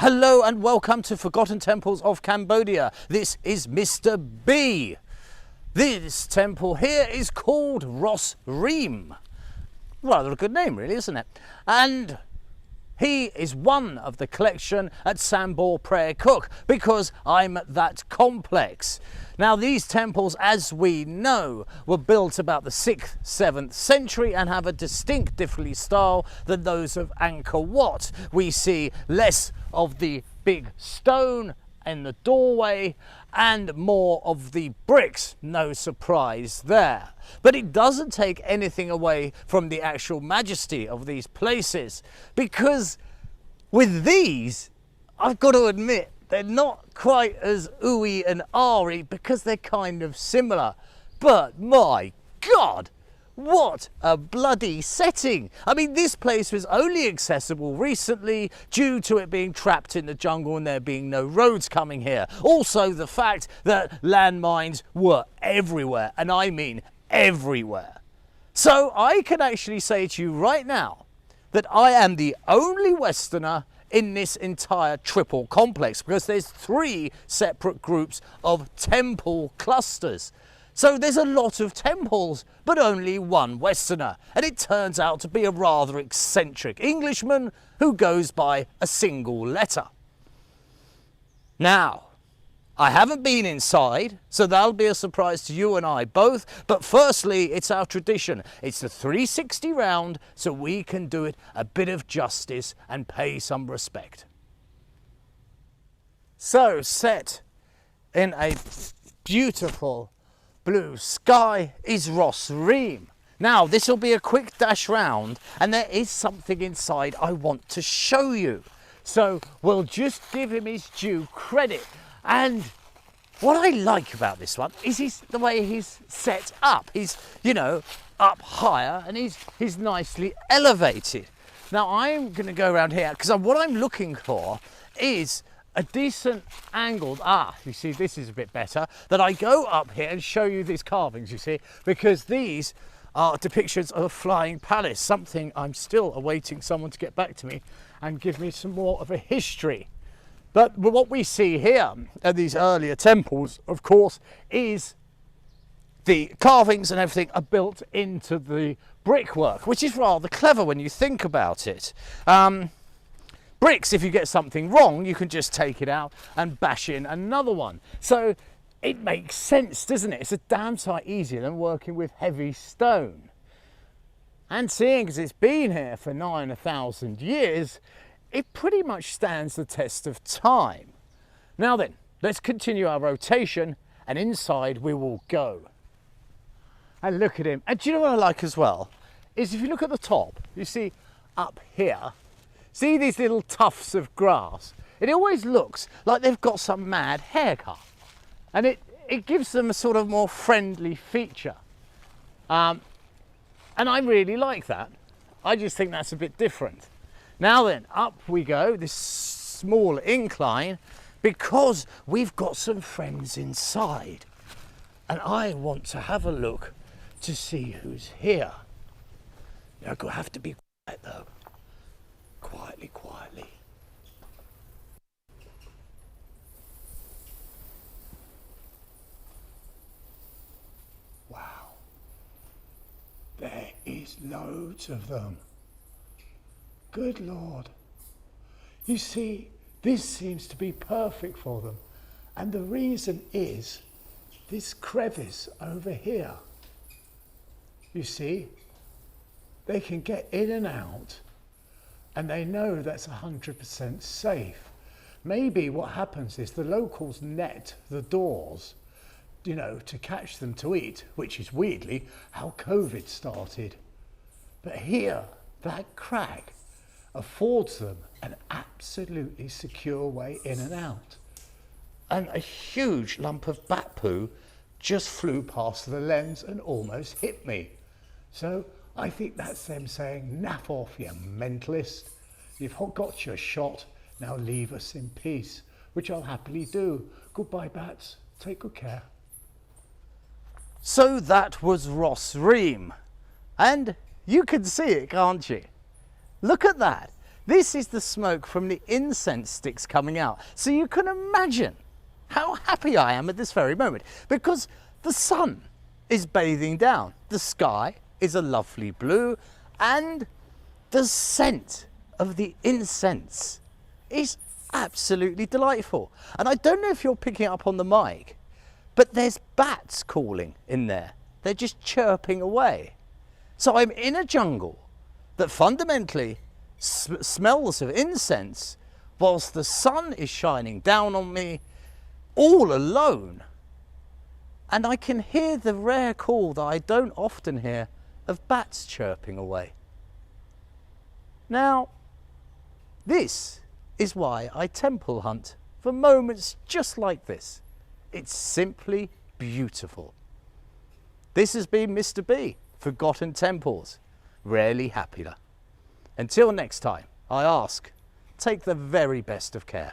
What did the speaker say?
Hello and welcome to Forgotten Temples of Cambodia. This is Mr. B. This temple here is called Bos Ream. Rather a good name really, isn't it? And he is one of the collection at Sambor Prayer Cook because I'm at that complex. Now these temples, as we know, were built about the 6th, 7th century and have a distinct different style than those of Angkor Wat. We see less of the big stone in the doorway and more of the bricks, no surprise there. But it doesn't take anything away from the actual majesty of these places, because with these, I've got to admit, they're not quite as ooey and ahry because they're kind of similar. But my God, what a bloody setting. I mean, this place was only accessible recently due to it being trapped in the jungle and there being no roads coming here. Also the fact that landmines were everywhere, and I mean everywhere. So I can actually say to you right now that I am the only Westerner in this entire triple complex, because there's 3 separate groups of temple clusters. So there's a lot of temples, but only one Westerner. And it turns out to be a rather eccentric Englishman who goes by a single letter. Now, I haven't been inside, so that'll be a surprise to you and I both. But firstly, it's our tradition. It's the 360 round, so we can do it a bit of justice and pay some respect. So, set in a beautiful blue sky is Bos Ream. Now, this will be a quick dash round, and there is something inside I want to show you. So, we'll just give him his due credit. And what I like about this one is the way he's set up. He's, you know, up higher, and he's nicely elevated. Now, I'm going to go around here because what I'm looking for is a decent angled, you see, this is a bit better, that I go up here and show you these carvings, you see, because these are depictions of a flying palace, something I'm still awaiting someone to get back to me and give me some more of a history. But what we see here at these earlier temples, of course, is the carvings and everything are built into the brickwork, which is rather clever when you think about it. Bricks, if you get something wrong, you can just take it out and bash in another one. So it makes sense, doesn't it? It's a damn sight easier than working with heavy stone. And seeing as it's been here for 9,000 years, it pretty much stands the test of time. Now then, let's continue our rotation, and inside we will go. And look at him. And do you know what I like as well? Is if you look at the top, you see up here, see these little tufts of grass? It always looks like they've got some mad haircut. And it gives them a sort of more friendly feature. And I really like that. I just think that's a bit different. Now then, up we go, this small incline, because we've got some friends inside. And I want to have a look to see who's here. You're going to have to be quiet though. Quietly, quietly. Wow. There is loads of them. Good Lord. You see, this seems to be perfect for them. And the reason is this crevice over here. You see, they can get in and out, and they know that's 100% safe. Maybe what happens is the locals net the doors, you know, to catch them to eat, which is weirdly how COVID started. But here, that crack affords them an absolutely secure way in and out. And a huge lump of bat poo just flew past the lens and almost hit me. So I think that's them saying, naff off, you mentalist. You've got your shot, now leave us in peace, which I'll happily do. Goodbye, bats. Take good care. So that was Bos Ream. And you can see it, can't you? Look at that. This is the smoke from the incense sticks coming out. So you can imagine how happy I am at this very moment, because the sun is bathing down. The sky is a lovely blue, and the scent of the incense is absolutely delightful. And I don't know if you're picking up on the mic, but there's bats calling in there. They're just chirping away. So I'm in a jungle that fundamentally smells of incense, whilst the sun is shining down on me, all alone. And I can hear the rare call that I don't often hear of bats chirping away. Now, this is why I temple hunt for moments just like this. It's simply beautiful. This has been Mr. B, Forgotten Temples, rarely happier. Until next time, I ask, take the very best of care.